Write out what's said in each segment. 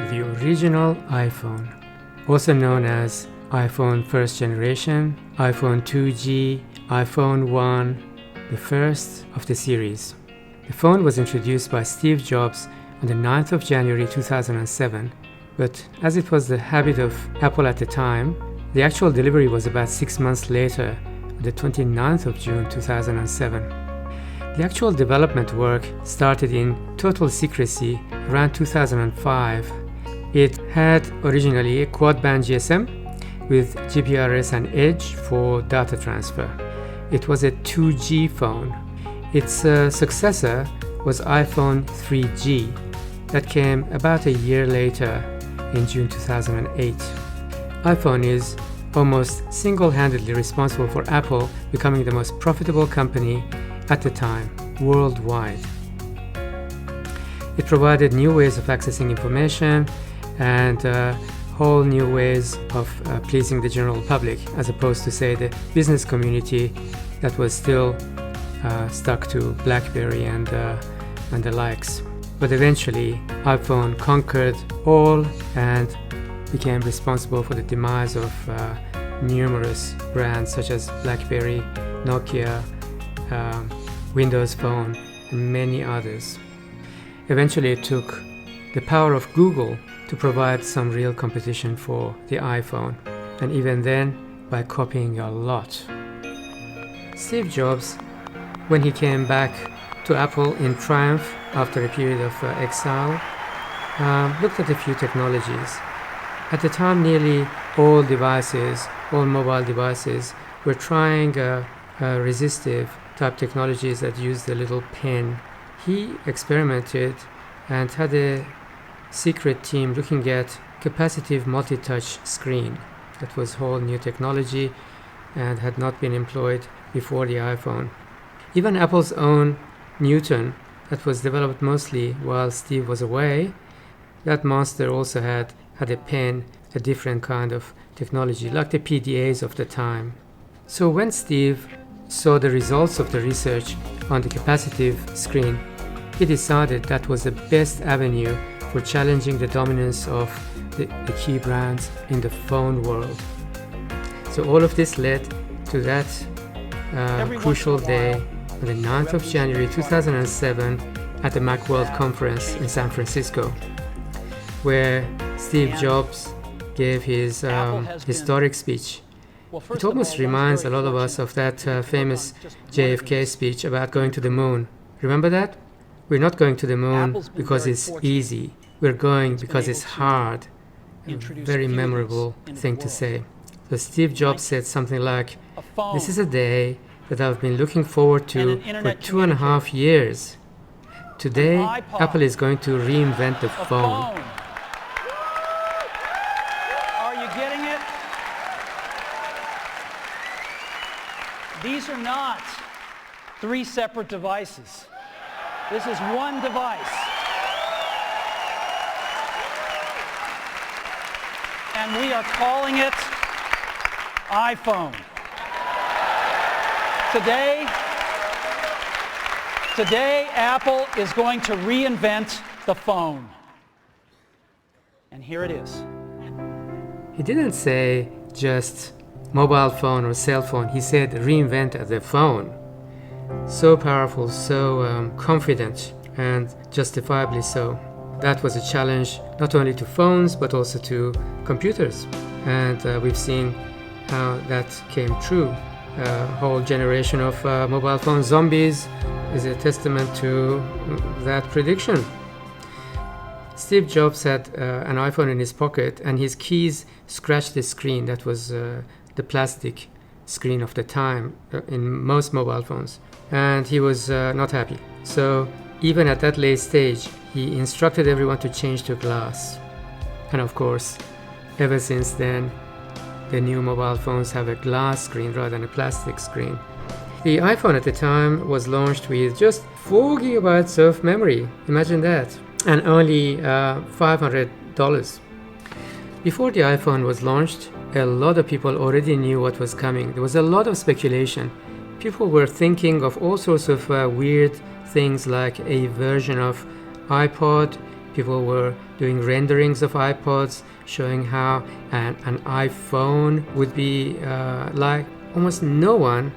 the original iPhone, also known as iPhone first generation, iPhone 2G, iPhone 1, the first of the series. The phone was introduced by Steve Jobs on the 9th of January 2007, but as it was the habit of Apple at the time, the actual delivery was about 6 months later, on the 29th of June 2007. The actual development work started in total secrecy around 2005. It had originally a quad-band GSM with GPRS and Edge for data transfer. It was a 2G phone. Its successor was iPhone 3G that came about a year later in June 2008. iPhone is almost single-handedly responsible for Apple becoming the most profitable company at the time, worldwide. It provided new ways of accessing information and whole new ways of pleasing the general public, as opposed to, say, the business community that was still stuck to BlackBerry and the likes. But eventually, iPhone conquered all and became responsible for the demise of numerous brands such as BlackBerry, Nokia, Windows Phone, and many others. Eventually, it took the power of Google to provide some real competition for the iPhone, and even then, by copying a lot. Steve Jobs, when he came back to Apple in triumph after a period of exile, looked at a few technologies. At the time, nearly all mobile devices, were trying resistive type technologies that used the little pen. He experimented and had a secret team looking at capacitive multi-touch screen. That was whole new technology and had not been employed before the iPhone. Even Apple's own Newton, that was developed mostly while Steve was away, that monster also had a pen, a different kind of technology, like the PDAs of the time. So when Steve saw the results of the research on the capacitive screen, he decided that was the best avenue for challenging the dominance of the key brands in the phone world. So all of this led to that crucial day on the 9th of January 2007 at the Macworld Conference in San Francisco, where Steve Jobs gave his historic speech. It almost reminds a lot of us of that famous JFK speech about going to the moon. Remember that? We're not going to the moon because it's easy. We're going because it's hard. A very memorable thing to say. So Steve Jobs said something like, "This is a day that I've been looking forward to for 2.5 years. Today, Apple is going to reinvent the phone." Are you getting it? These are not 3 separate devices. This is one device. And we are calling it iPhone. Today, Apple is going to reinvent the phone. And here it is. He didn't say just mobile phone or cell phone. He said reinvent the phone. So powerful, so confident, and justifiably so. That was a challenge not only to phones but also to computers. And we've seen how that came true. A whole generation of mobile phone zombies is a testament to that prediction. Steve Jobs had an iPhone in his pocket, and his keys scratched the screen. That was the plastic screen of the time in most mobile phones. And he was not happy. So even at that late stage, he instructed everyone to change to glass. And of course, ever since then, the new mobile phones have a glass screen rather than a plastic screen. The iPhone at the time was launched with just 4 gigabytes of memory. Imagine that. And only $500. Before the iPhone was launched, a lot of people already knew what was coming. There was a lot of speculation. People were thinking of all sorts of weird things, like a version of iPod People were doing renderings of iPods, showing how an iPhone would be like. Almost no one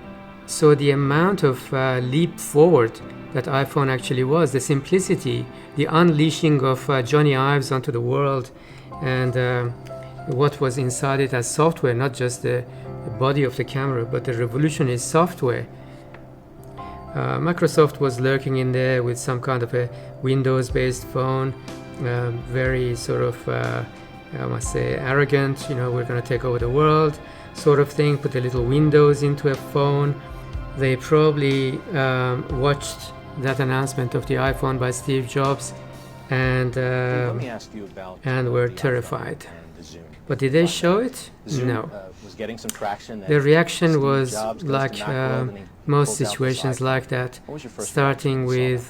saw the amount of leap forward that iPhone actually was, the simplicity, the unleashing of Johnny Ives onto the world, and what was inside it as software, not just the body of the camera, but the revolutionary software. Microsoft was lurking in there with some kind of a Windows-based phone, very sort of, I must say, arrogant, we're going to take over the world sort of thing, put a little Windows into a phone. They probably watched that announcement of the iPhone by Steve Jobs and were terrified. But did they show it? No. The reaction was like most situations like that, starting with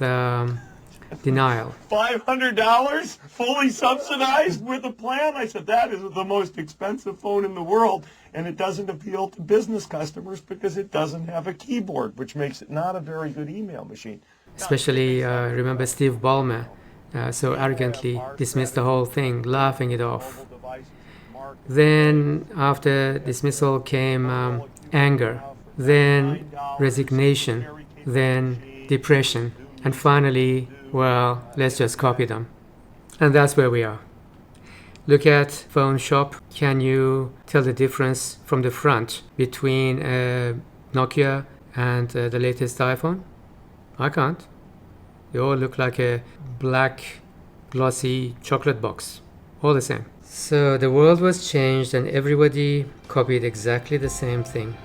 denial. $500 fully subsidized with a plan? I said, that is the most expensive phone in the world, and it doesn't appeal to business customers because it doesn't have a keyboard, which makes it not a very good email machine. Especially, remember Steve Ballmer so arrogantly dismissed the whole thing, laughing it off. Then after dismissal came anger, then resignation, then depression, and finally, well, let's just copy them. And that's where we are. Look at Phone Shop. Can you tell the difference from the front between Nokia and the latest iPhone? I can't. They all look like a black, glossy chocolate box. All the same. So the world was changed and everybody copied exactly the same thing.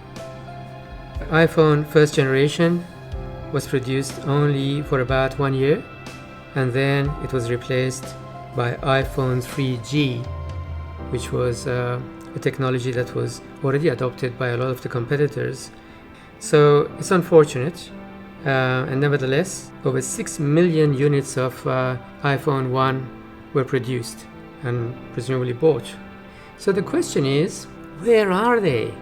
iPhone first generation was produced only for about 1 year, and then it was replaced by iPhone 3G, which was a technology that was already adopted by a lot of the competitors. So it's unfortunate, and nevertheless, over 6 million units of iPhone 1 were produced and presumably bought. So the question is, where are they?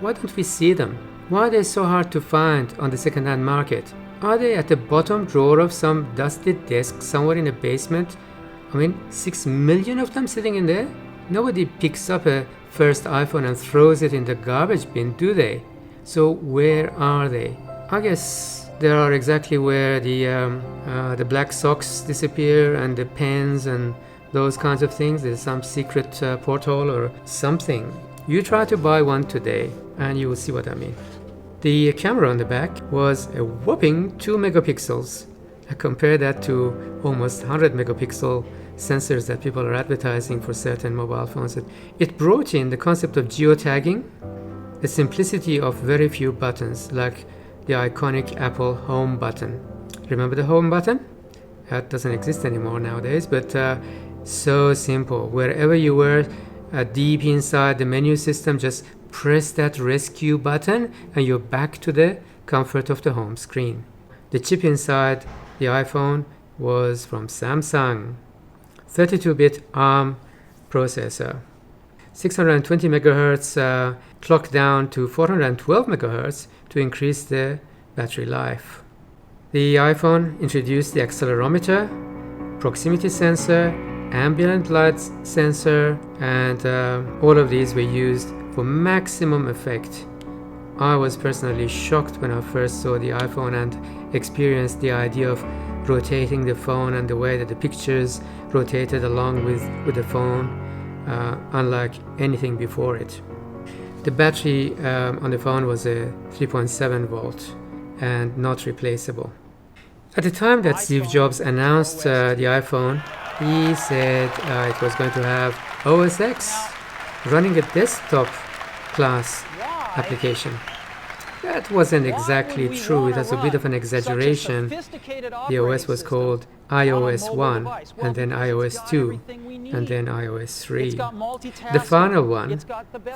Why don't we see them? Why are they so hard to find on the second-hand market? Are they at the bottom drawer of some dusted desk somewhere in a basement? 6 million of them sitting in there? Nobody picks up a first iPhone and throws it in the garbage bin, do they? So where are they? I guess they are exactly where the black socks disappear and the pens and those kinds of things. There's some secret porthole or something. You try to buy one today and you will see what I mean. The camera on the back was a whopping 2 megapixels. I compare that to almost 100 megapixel sensors that people are advertising for certain mobile phones. It brought in the concept of geotagging, the simplicity of very few buttons, like the iconic Apple home button. Remember the home button? That doesn't exist anymore nowadays, but so simple. Wherever you were, deep inside the menu system, just press that rescue button and you're back to the comfort of the home screen. The chip inside the iPhone was from Samsung. 32-bit ARM processor. 620 megahertz clocked down to 412 megahertz to increase the battery life. The iPhone introduced the accelerometer, proximity sensor, ambient light sensor, and all of these were used for maximum effect. I was personally shocked when I first saw the iPhone and experienced the idea of rotating the phone and the way that the pictures rotated along with the phone, unlike anything before it. The battery on the phone was a 3.7 volt and not replaceable. At the time that Steve Jobs announced the iPhone, he said it was going to have OS X running a desktop class application. That wasn't exactly true. It was a bit of an exaggeration. The OS was called iOS 1, and then iOS 2, and then iOS 3. The final one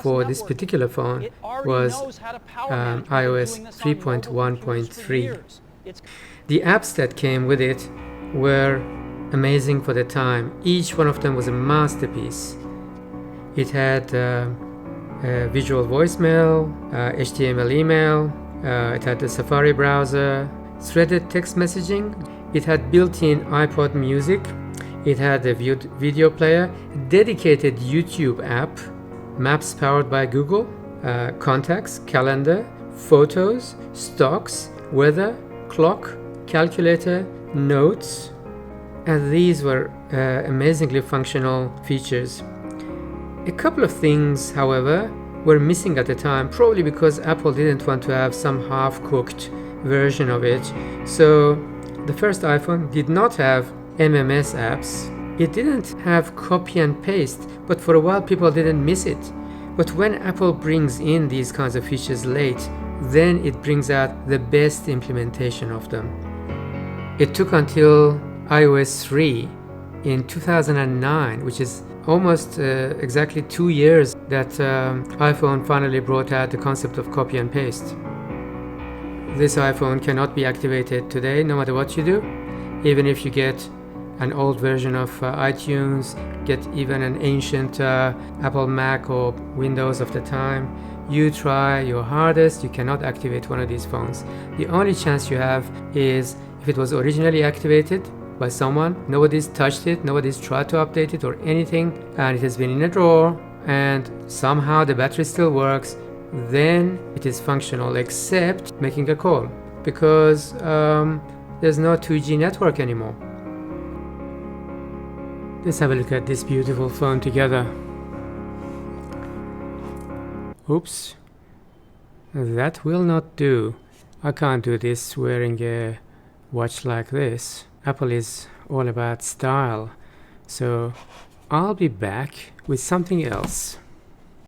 for this particular phone was iOS 3.1.3. The apps that came with it were amazing for the time. Each one of them was a masterpiece. It had visual voicemail, HTML email, it had the Safari browser, threaded text messaging, it had built-in iPod music, It had a video player, dedicated YouTube app, maps powered by Google, contacts, calendar, photos, stocks, weather, clock, calculator, notes, and these were amazingly functional features. A couple of things, however, were missing at the time, probably because Apple didn't want to have some half-cooked version of it. So the first iPhone did not have MMS apps. It didn't have copy and paste, but for a while people didn't miss it. But when Apple brings in these kinds of features late, then it brings out the best implementation of them. It took until iOS 3 in 2009, which is almost exactly 2 years, that iPhone finally brought out the concept of copy and paste. This iPhone cannot be activated today, no matter what you do. Even if you get an old version of iTunes, get even an ancient Apple Mac or Windows of the time, you try your hardest, you cannot activate one of these phones. The only chance you have is if it was originally activated by someone, nobody's touched it, nobody's tried to update it or anything, and it has been in a drawer, and somehow the battery still works, then it is functional, except making a call, because there's no 2G network anymore. Let's have a look at this beautiful phone together. Oops, that will not do. I can't do this wearing a watch like this. Apple is all about style, so I'll be back with something else.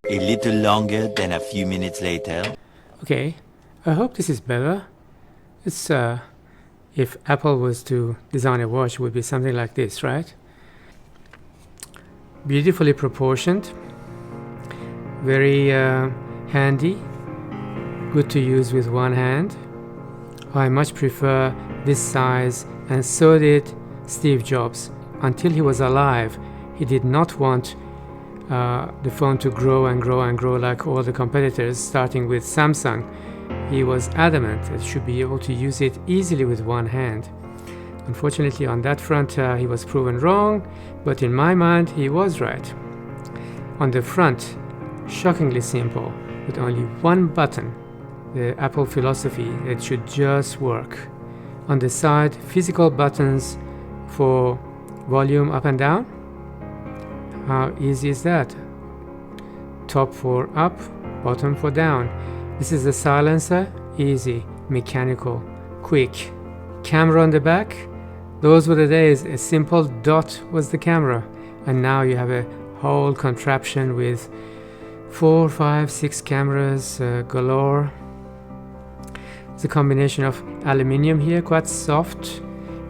A little longer than a few minutes later. Okay, I hope this is better. It's if Apple was to design a watch, it would be something like this, right? Beautifully proportioned, very handy, good to use with one hand. I much prefer this size, and so did Steve Jobs. Until he was alive, he did not want the phone to grow and grow and grow like all the competitors, starting with Samsung. He was adamant that you should be able to use it easily with one hand. Unfortunately, on that front, he was proven wrong, but in my mind, he was right. On the front, shockingly simple, with only one button. The Apple philosophy, it should just work. On the side, physical buttons for volume up and down. How easy is that? Top for up, bottom for down. This is the silencer, easy, mechanical, quick. Camera on the back, those were the days. A simple dot was the camera, and now you have a whole contraption with 4, 5, 6 cameras galore. It's a combination of aluminium here, quite soft.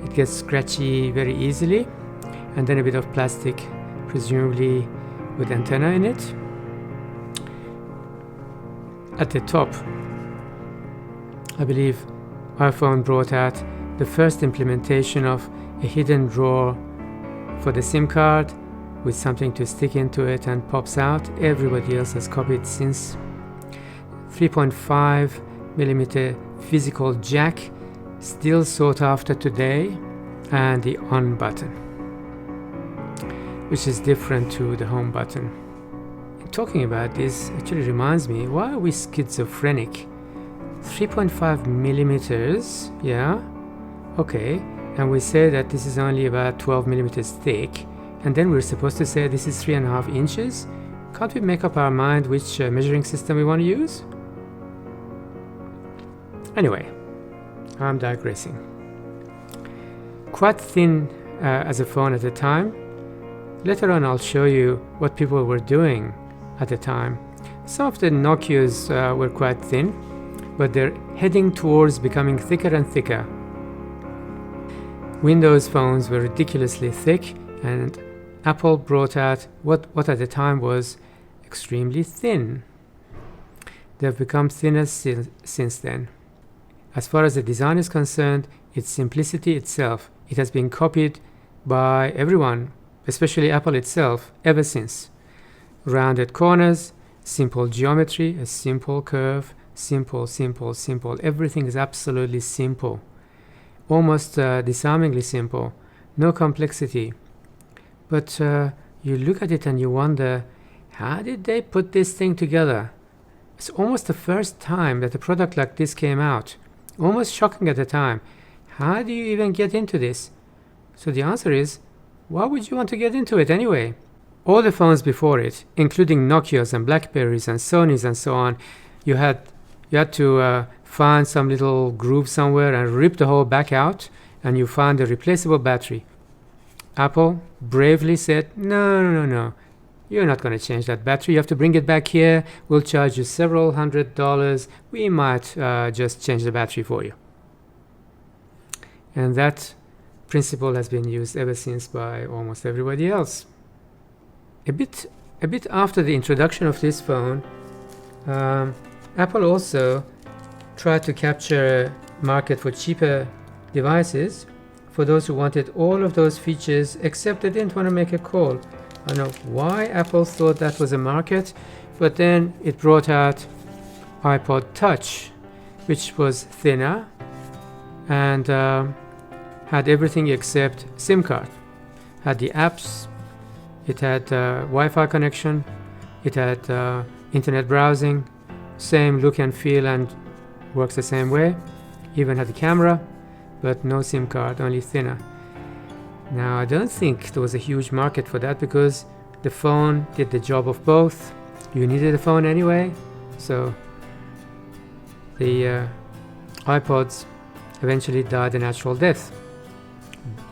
It gets scratchy very easily, and then a bit of plastic, presumably with antenna in it. At the top, I believe iPhone brought out the first implementation of a hidden drawer for the SIM card with something to stick into it and pops out. Everybody else has copied since. 3.5 millimeter physical jack, still sought after today, and the on button, which is different to the home button. Talking about this actually reminds me, why are we schizophrenic? 3.5 millimeters, yeah, okay, and we say that this is only about 12 millimeters thick, and then we're supposed to say this is 3.5 inches? Can't we make up our mind which measuring system we want to use? Anyway, I'm digressing. Quite thin as a phone at the time. Later on I'll show you what people were doing at the time. Some of the Nokias were quite thin, but they're heading towards becoming thicker and thicker. Windows phones were ridiculously thick, and Apple brought out what at the time was extremely thin. They've become thinner since then. As far as the design is concerned, it's simplicity itself. It has been copied by everyone, especially Apple itself, ever since. Rounded corners, simple geometry, a simple curve, simple, simple, simple. Everything is absolutely simple. Almost disarmingly simple. No complexity. But you look at it and you wonder, how did they put this thing together? It's almost the first time that a product like this came out. Almost shocking at the time. How do you even get into this? So the answer is, why would you want to get into it anyway? All the phones before it, including Nokias and Blackberries and Sonys and so on, you had to find some little groove somewhere and rip the whole back out, and you found a replaceable battery. Apple bravely said, no. You're not going to change that battery. You have to bring it back here. We'll charge you several $100s. We might just change the battery for you. And that principle has been used ever since by almost everybody else. A bit after the introduction of this phone, Apple also tried to capture a market for cheaper devices for those who wanted all of those features, except they didn't want to make a call. I don't know why Apple thought that was a market, but then it brought out iPod Touch, which was thinner and had everything except SIM card. Had the apps, it had Wi-Fi connection, it had internet browsing, same look and feel and works the same way. Even had the camera, but no SIM card, only thinner. Now I don't think there was a huge market for that because the phone did the job of both. You needed a phone anyway, so the iPods eventually died a natural death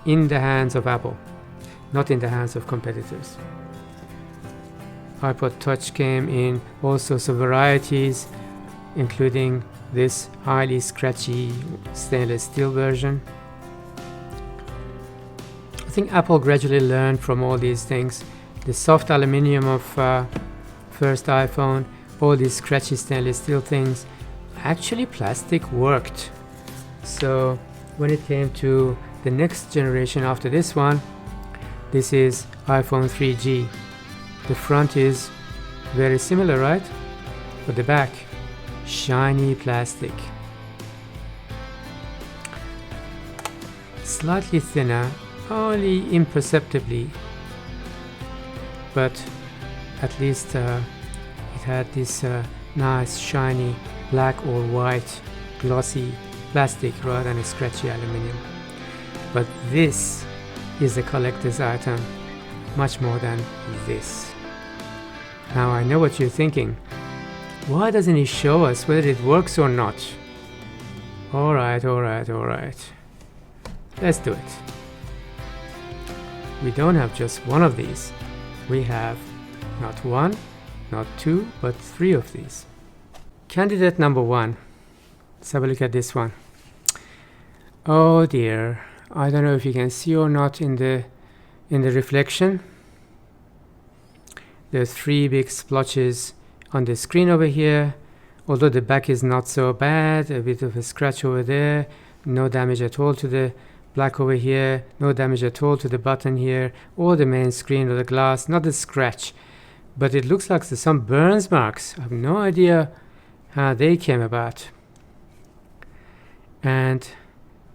in the hands of Apple, not in the hands of competitors. iPod Touch came in all sorts of varieties, including this highly scratchy stainless steel version. I think Apple gradually learned from all these things. The soft aluminium of first iPhone, all these scratchy stainless steel things, actually plastic worked. So when it came to the next generation after this one, this is iPhone 3G. The front is very similar, right? But the back, shiny plastic. Slightly thinner, only imperceptibly, but at least it had this nice shiny black or white glossy plastic rather than a scratchy aluminium. But this is a collector's item, much more than this. Now I know what you're thinking. Why doesn't he show us whether it works or not? Alright. Let's do it. We don't have just one of these. We have not one, not two, but three of these. Candidate number one. Let's have a look at this one. Oh dear. I don't know if you can see or not in the reflection. There are three big splotches on the screen over here. Although the back is not so bad, a bit of a scratch over there, no damage at all to the black over here, no damage at all to the button here or the main screen or the glass, not a scratch, but it looks like there's some burns marks. I have no idea how they came about. And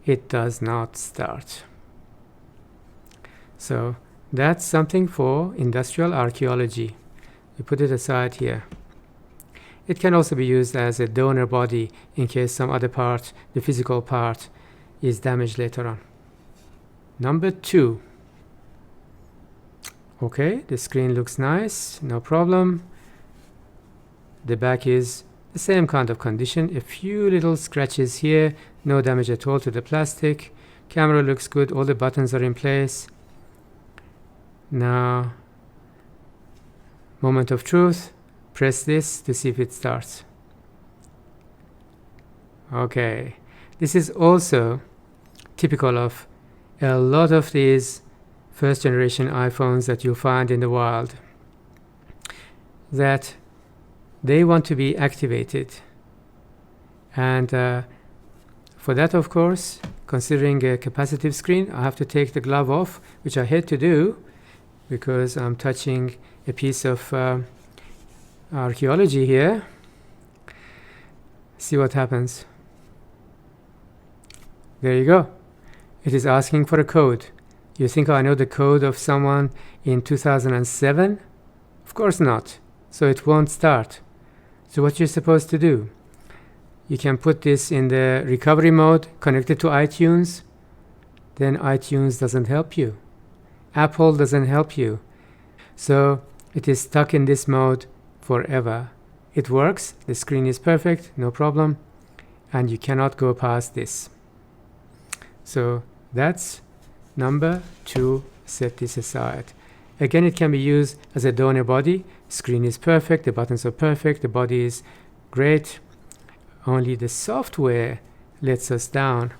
it does not start. So that's something for industrial archaeology. We put it aside here. It can also be used as a donor body in case some other part, the physical part, is damaged later on. Number two. Okay, the screen looks nice, no problem. The back is the same kind of condition, a few little scratches here, no damage at all to the plastic. Camera looks good, all the buttons are in place. Now, moment of truth, press this to see if it starts. Okay, this is also typical of a lot of these first generation iPhones that you'll find in the wild, that they want to be activated. And for that, of course, considering a capacitive screen, I have to take the glove off, which I hate to do because I'm touching a piece of archaeology here. See what happens. There you go. It is asking for a code. Do you think I know the code of someone in 2007? Of course not. So it won't start. So what you're supposed to do? You can put this in the recovery mode, connect it to iTunes. Then iTunes doesn't help you. Apple doesn't help you. So it is stuck in this mode forever. It works, the screen is perfect, no problem, and you cannot go past this. So that's number 2, set this aside. Again, it can be used as a donor body. Screen is perfect, the buttons are perfect, the body is great. Only the software lets us down.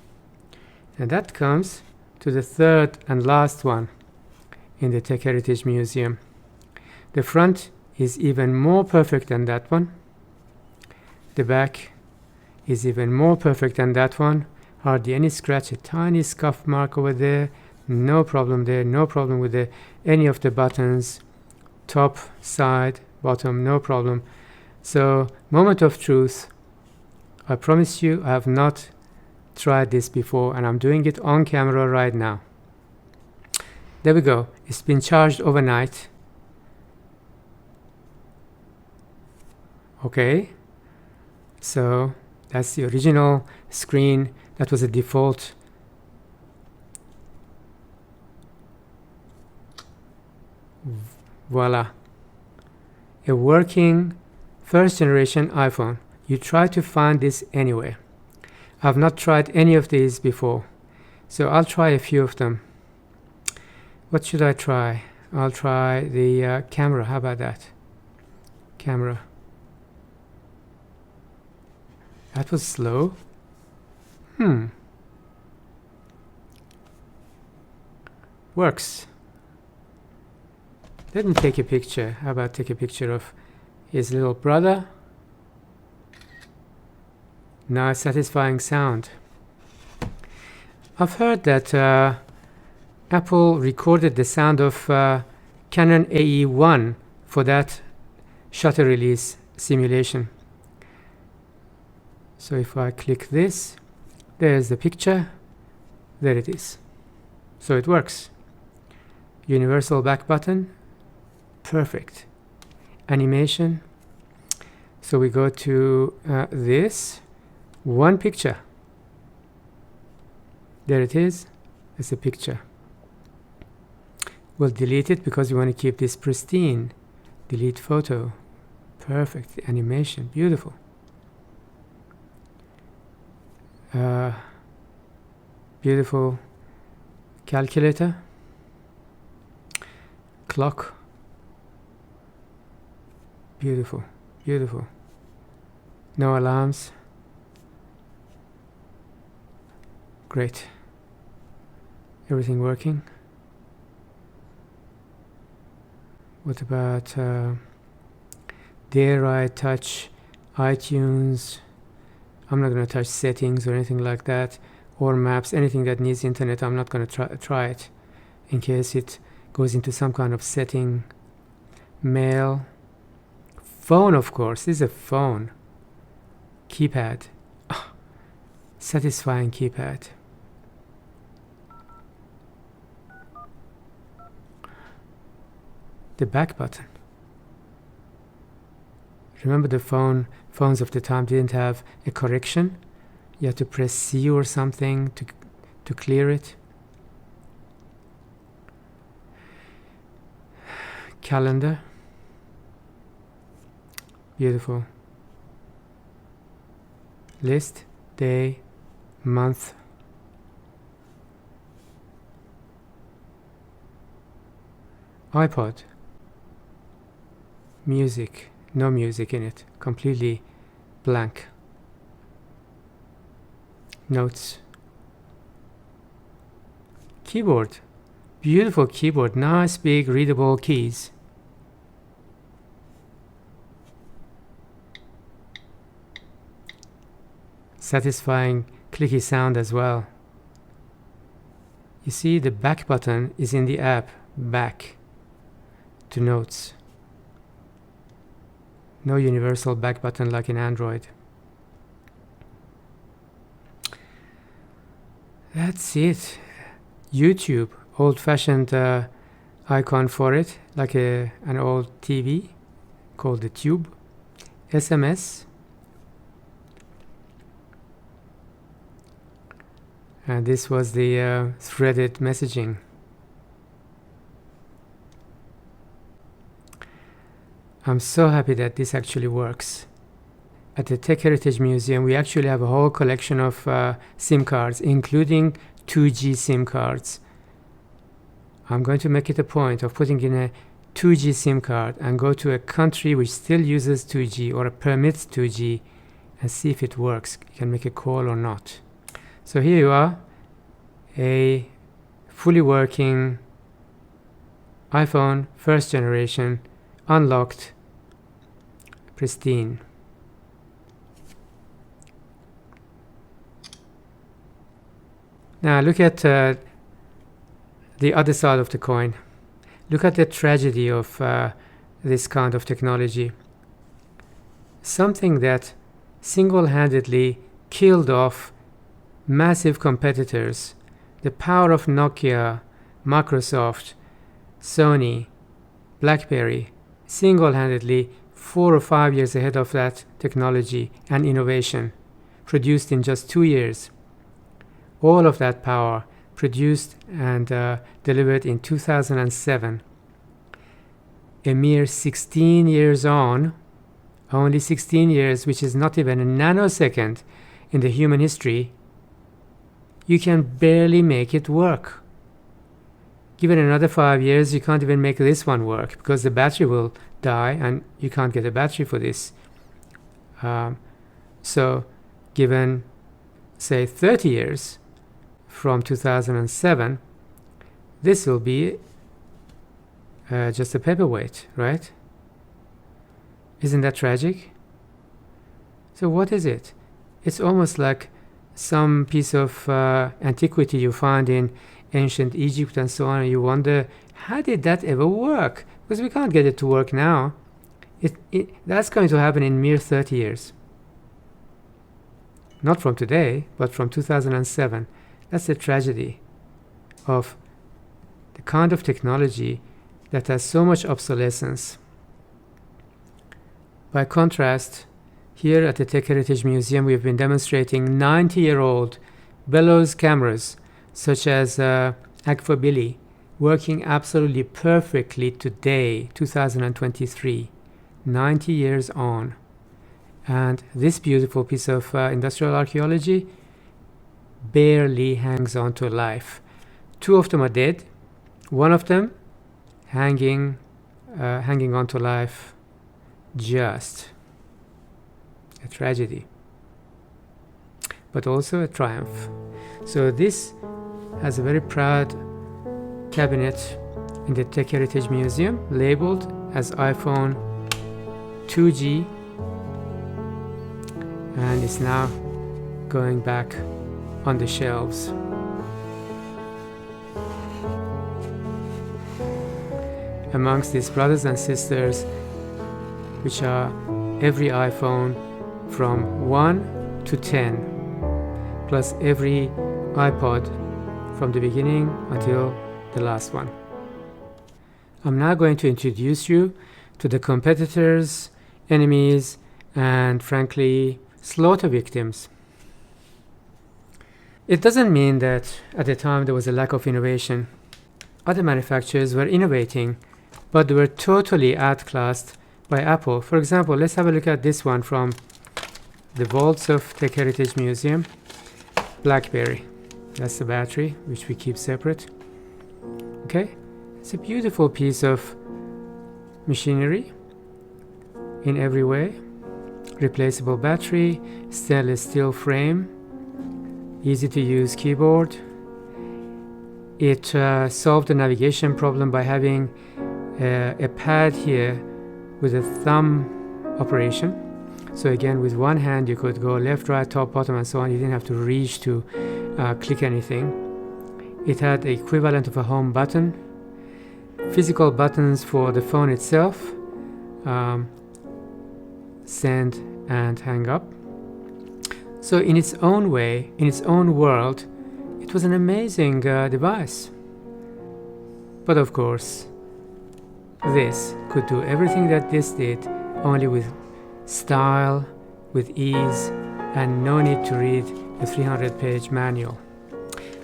And that comes to the third and last one in the Tech Heritage Museum. The front is even more perfect than that one. The back is even more perfect than that one. Hardly any scratch, a tiny scuff mark over there. No problem there, no problem with any of the buttons. Top, side, bottom, no problem. So, moment of truth. I promise you, I have not tried this before, and I'm doing it on camera right now. There we go. It's been charged overnight. Okay. So that's the original screen. That was a default. Voila. A working first generation iPhone. You try to find this anywhere. I've not tried any of these before, so I'll try a few of them. What should I try? I'll try the camera. How about that? Camera. That was slow. Works. Let me take a picture. How about take a picture of his little brother? Nice, satisfying sound. I've heard that Apple recorded the sound of Canon AE1 for that shutter release simulation. So if I click this, there's the picture. There it is. So it works. Universal back button. Perfect. Animation. So we go to this. One picture. There it is. It's a picture. We'll delete it because we want to keep this pristine. Delete photo. Perfect. Animation. Beautiful. Beautiful calculator. Clock. Beautiful. Beautiful. No alarms. Great. Everything working. What about dare I touch iTunes? I'm not going to touch settings or anything like that, or maps, anything that needs internet. I'm not going to try it in case it goes into some kind of setting. Mail. Phone, of course. This is a phone. Keypad. Oh, satisfying keypad. The back button. Remember the phones of the time didn't have a correction. You had to press C or something to clear it. Calendar. Beautiful. List, day, month. iPod. Music. No music in it. Completely blank. Notes. Keyboard. Beautiful keyboard. Nice big readable keys. Satisfying clicky sound as well. You see the back button is in the app. Back to notes. No universal back button like in Android. That's it. YouTube. old-fashioned icon for it, like an old TV called the tube. SMS. And this was the threaded messaging. I'm so happy that this actually works. At the Tech Heritage Museum, we actually have a whole collection of SIM cards, including 2G SIM cards. I'm going to make it a point of putting in a 2G SIM card and go to a country which still uses 2G or permits 2G and see if it works. You can make a call or not. So here you are, a fully working iPhone, first generation, unlocked, pristine. Now look at the other side of the coin. Look at the tragedy of this kind of technology. Something that single-handedly killed off massive competitors. The power of Nokia, Microsoft, Sony, BlackBerry, single-handedly 4 or 5 years ahead of that technology and innovation, produced in just 2 years. All of that power produced and delivered in 2007. A mere 16 years on, only 16 years, which is not even a nanosecond in the human history, you can barely make it work. Given another 5 years, you can't even make this one work because the battery will die and you can't get a battery for this. So given, say, 30 years from 2007, this will be just a paperweight, right? Isn't that tragic? So what is it? It's almost like some piece of antiquity you find in ancient Egypt and so on, and you wonder, how did that ever work? Because we can't get it to work now. That's going to happen in mere 30 years. Not from today, but from 2007. That's the tragedy of the kind of technology that has so much obsolescence. By contrast, here at the Tech Heritage Museum, we've been demonstrating 90-year-old bellows cameras, such as Agfa Billy, working absolutely perfectly today, 2023, 90 years on. And this beautiful piece of industrial archaeology barely hangs on to life. 2 of them are dead, 1 of them hanging on to life. Just a tragedy, but also a triumph. So this has a very proud cabinet in the Tech Heritage Museum, labeled as iPhone 2G, and it's now going back on the shelves. Amongst these brothers and sisters, which are every iPhone from 1 to 10, plus every iPod from the beginning until the last one. I'm now going to introduce you to the competitors, enemies, and frankly, slaughter victims. It doesn't mean that at the time there was a lack of innovation. Other manufacturers were innovating, but they were totally outclassed by Apple. For example, let's have a look at this one from the vaults of Tech Heritage Museum. BlackBerry. That's the battery, which we keep separate. Okay, it's a beautiful piece of machinery in every way. Replaceable battery, stainless steel frame, easy to use keyboard. It solved the navigation problem by having a pad here with a thumb operation. So again, with one hand you could go left, right, top, bottom, and so on. You didn't have to reach to click anything. It had the equivalent of a home button, physical buttons for the phone itself, send and hang up. So in its own way, in its own world, it was an amazing device. But of course, this could do everything that this did, only with style, with ease, and no need to read a 300-page manual.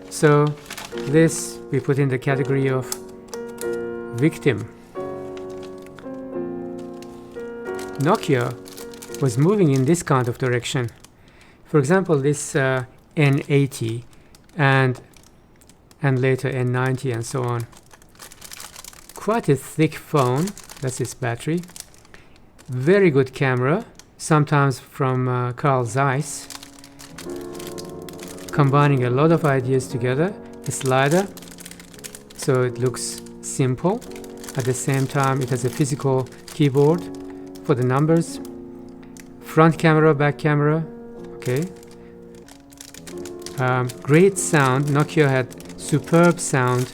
So this we put in the category of victim. Nokia was moving in this kind of direction. For example, this N80 and later N90 and so on. Quite a thick phone, that's its battery. Very good camera, sometimes from Carl Zeiss. Combining a lot of ideas together. A slider, so it looks simple. At the same time, it has a physical keyboard for the numbers. Front camera, back camera, okay. Great sound. Nokia had superb sound,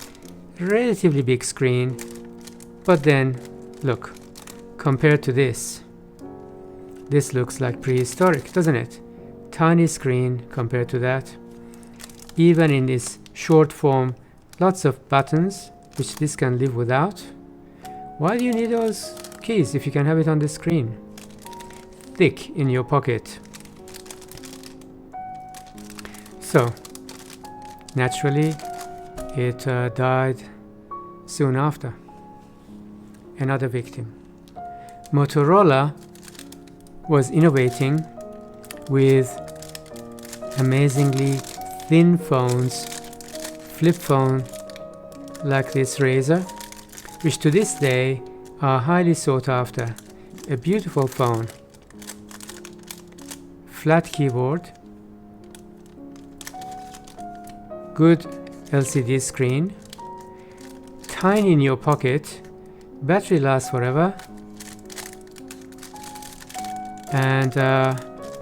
relatively big screen, but then look, compared to this looks like prehistoric, doesn't it? Tiny screen compared to that. Even in this short form, lots of buttons, which this can live without. Why do you need those keys if you can have it on the screen? Thick in your pocket. So, naturally, it died soon after. Another victim. Motorola was innovating with amazingly thin phones, flip phone like this Razr, which to this day are highly sought after. A beautiful phone. Flat keyboard, good LCD screen, tiny in your pocket, battery lasts forever, and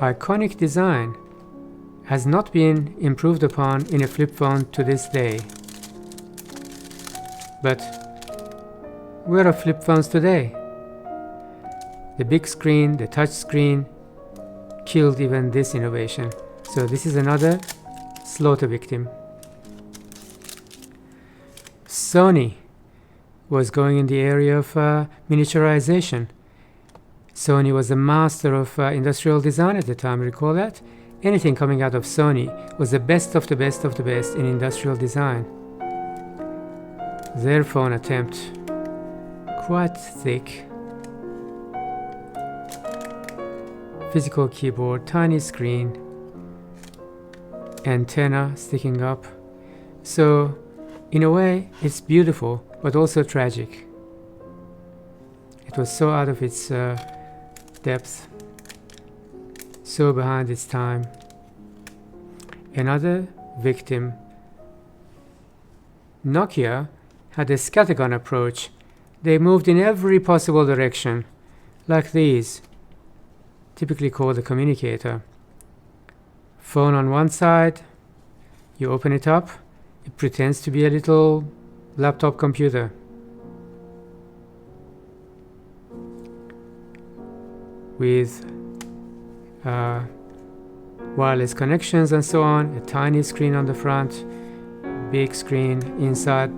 iconic design. Has not been improved upon in a flip phone to this day. But where are flip phones today? The big screen, the touch screen, killed even this innovation. So this is another slaughter victim. Sony was going in the area of miniaturization. Sony was a master of industrial design at the time, recall that? Anything coming out of Sony was the best of the best of the best in industrial design. Their phone attempt, quite thick. Physical keyboard, tiny screen, antenna sticking up. So, in a way, it's beautiful, but also tragic. It was so out of its depth. So behind its time. Another victim. Nokia had a scattergun approach. They moved in every possible direction, like these, typically called a communicator. Phone on one side, you open it up, it pretends to be a little laptop computer. With wireless connections and so on, a tiny screen on the front, big screen inside,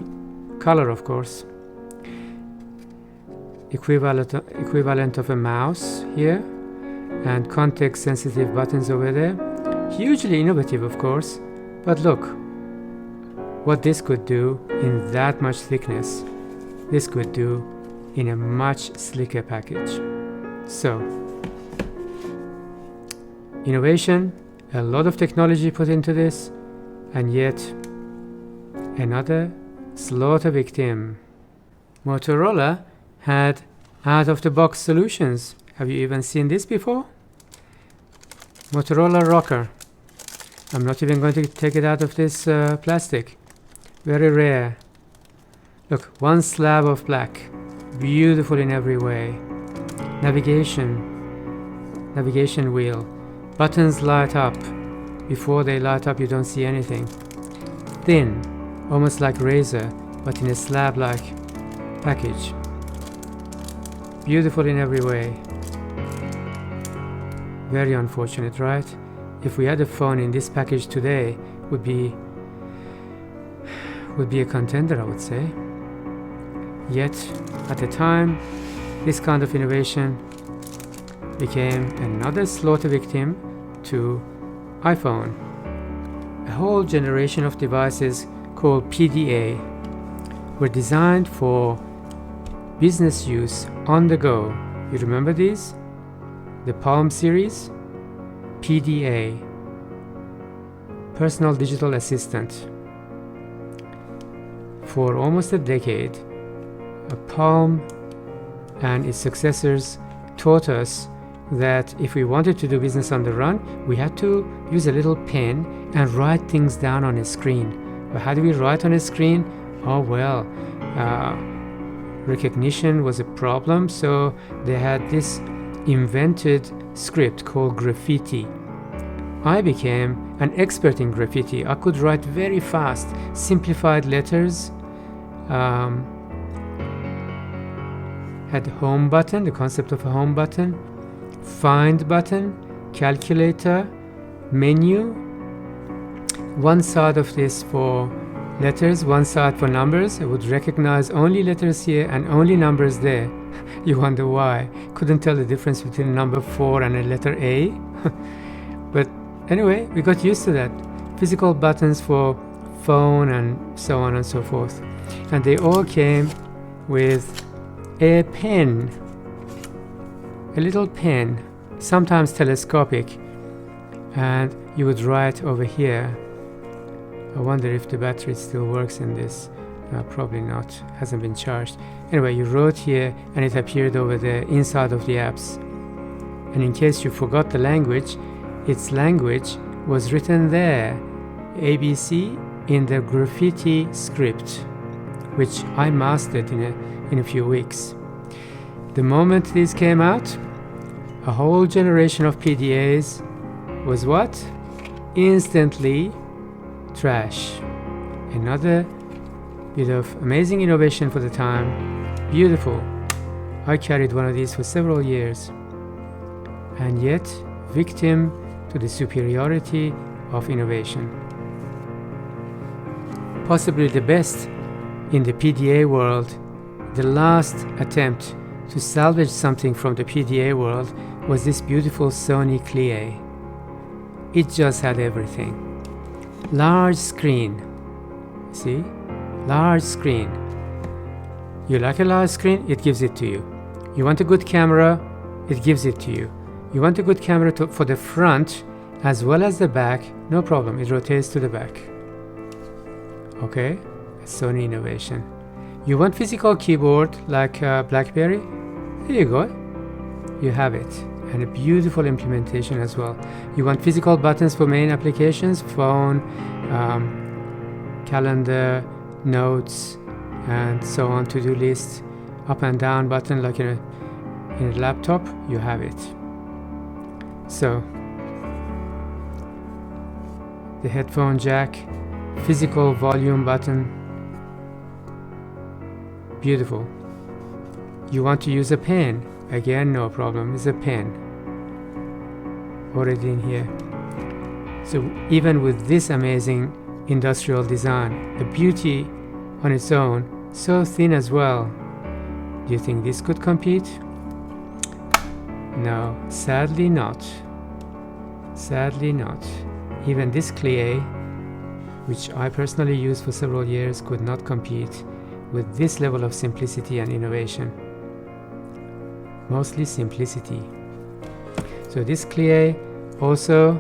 color of course. Equivalent of a mouse here, and context sensitive buttons over there. Hugely innovative of course, but look what this could do in that much thickness. This could do in a much slicker package. So, innovation, a lot of technology put into this, and yet another slaughter victim. Motorola had out-of-the-box solutions. Have you even seen this before? Motorola Rocker. I'm not even going to take it out of this plastic. Very rare. Look, one slab of black. Beautiful in every way. Navigation wheel. Buttons light up. Before they light up, you don't see anything. Thin, almost like Razr, but in a slab-like package. Beautiful in every way. Very unfortunate, right? If we had a phone in this package today, would be a contender, I would say. Yet, at the time, this kind of innovation became another slaughter victim to iPhone. A whole generation of devices called PDA were designed for business use on the go. You remember these? The Palm series? PDA, Personal Digital Assistant. For almost a decade, Palm and its successors taught us that if we wanted to do business on the run, we had to use a little pen and write things down on a screen. But how do we write on a screen? Oh well, recognition was a problem, so they had this invented script called graffiti. I became an expert in graffiti. I could write very fast, simplified letters. Had home button, the concept of a home button, find button, calculator, menu. One side of this for letters, one side for numbers. I would recognize only letters here and only numbers there. You wonder why. Couldn't tell the difference between number 4 and a letter A. But anyway, we got used to that. Physical buttons for phone and so on and so forth. And they all came with a pen, a little pen, sometimes telescopic, and you would write over here. I wonder if the battery still works in this. Probably not, hasn't been charged. Anyway, you wrote here and it appeared over the inside of the apps. And in case you forgot the language, its language was written there, ABC, in the graffiti script, which I mastered in a few weeks. The moment these came out, a whole generation of PDAs was what? Instantly trash. Another bit of amazing innovation for the time. Beautiful. I carried one of these for several years, and yet victim to the superiority of innovation. Possibly the best in the PDA world, the last attempt to salvage something from the PDA world was this beautiful Sony Clie. It just had everything. Large screen. See? Large screen. You like a large screen? It gives it to you. You want a good camera? It gives it to you. You want a good camera for the front as well as the back? No problem. It rotates to the back. Okay? Sony innovation. You want physical keyboard like BlackBerry? Here you go. You have it. And a beautiful implementation as well. You want physical buttons for main applications, phone, calendar, notes, and so on, to-do list, up and down button like in a laptop, you have it. So, the headphone jack, physical volume button, beautiful. You want to use a pen? Again, no problem, it's a pen. Already in here. So even with this amazing industrial design, the beauty on its own, so thin as well, do you think this could compete? No, sadly not. Sadly not. Even this Clie, which I personally used for several years, could not compete with this level of simplicity and innovation. Mostly simplicity. So this Clie also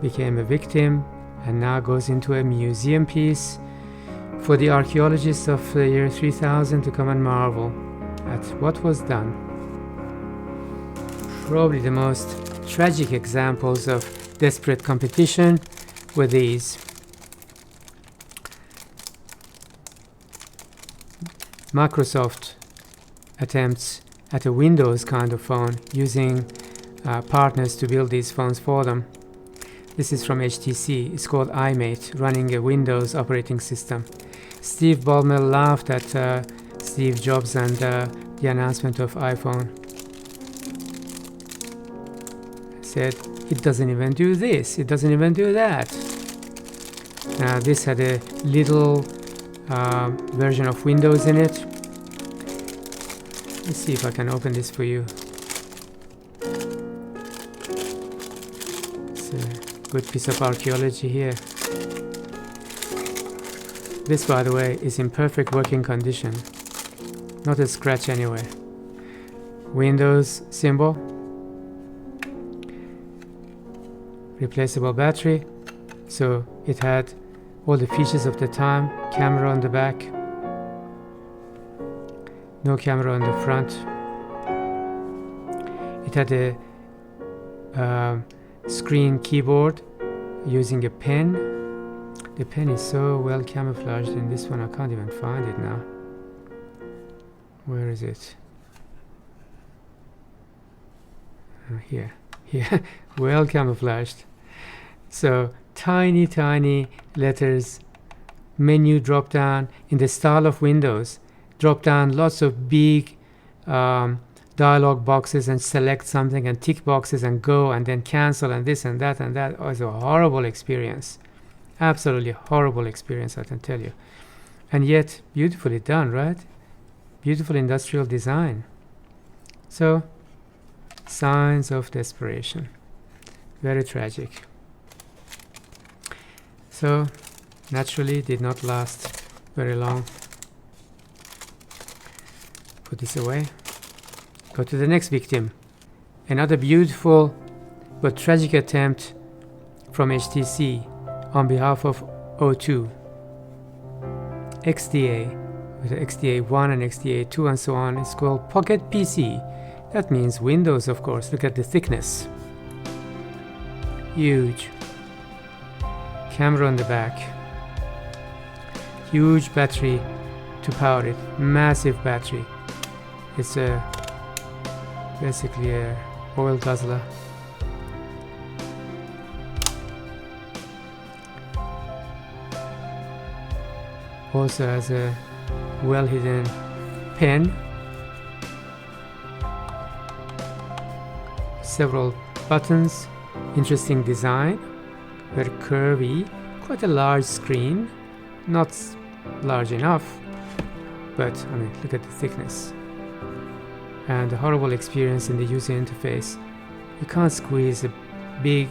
became a victim and now goes into a museum piece for the archaeologists of the year 3000 to come and marvel at what was done. Probably the most tragic examples of desperate competition were these. Microsoft attempts at a Windows kind of phone using partners to build these phones for them. This is from HTC. It's called iMate, running a Windows operating system. Steve Ballmer laughed at Steve Jobs and the announcement of iPhone. Said, it doesn't even do this, it doesn't even do that. Now this had a little version of Windows in it, Let's see if I can open this for you. It's a good piece of archaeology here. This, by the way, is in perfect working condition. Not a scratch anywhere. Windows symbol. Replaceable battery. So it had all the features of the time. Camera on the back. No camera on the front. It had a screen keyboard using a pen. The pen is so well camouflaged in this one, I can't even find it now. Where is it? Here. Well camouflaged. So tiny letters, menu drop down in the style of Windows. Drop down lots of big dialog boxes and select something and tick boxes and go and then cancel and this and that and that. Oh, it's a horrible experience. Absolutely horrible experience, I can tell you. And yet beautifully done, right? Beautiful industrial design. So signs of desperation. Very tragic. So naturally did not last very long. Put this away. Go to the next victim. Another beautiful but tragic attempt from HTC on behalf of O2. XDA, with XDA 1 and XDA 2 and so on, it's called Pocket PC. That means Windows, of course. Look at the thickness. Huge. Camera on the back. Huge battery to power it. Massive battery. It's basically a oil guzzler. Also has a well hidden pen, several buttons, interesting design, very curvy, quite a large screen, not large enough, but I mean, look at the thickness. And a horrible experience in the user interface. You can't squeeze a big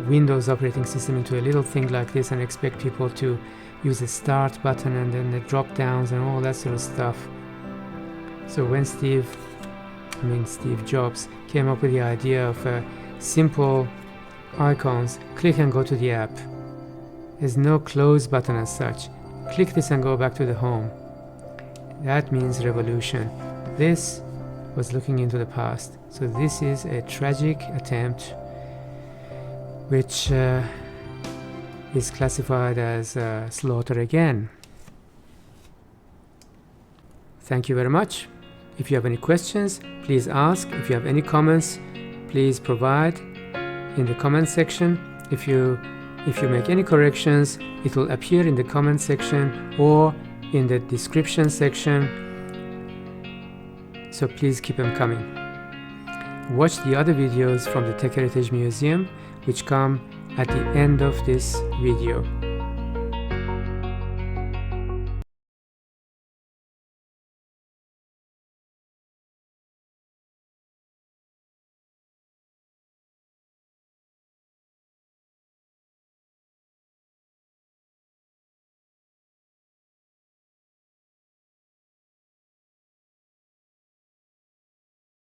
Windows operating system into a little thing like this and expect people to use a start button and then the drop downs and all that sort of stuff. So when Steve Jobs came up with the idea of simple icons, click and go to the app. There's no close button as such. Click this and go back to the home. That means revolution. This was looking into the past. So this is a tragic attempt which is classified as slaughter again. Thank you very much. If you have any questions, please ask. If you have any comments, please provide in the comment section. If you make any corrections, it will appear in the comment section or in the description section. So please keep them coming. Watch the other videos from the Tech Heritage Museum, which come at the end of this video.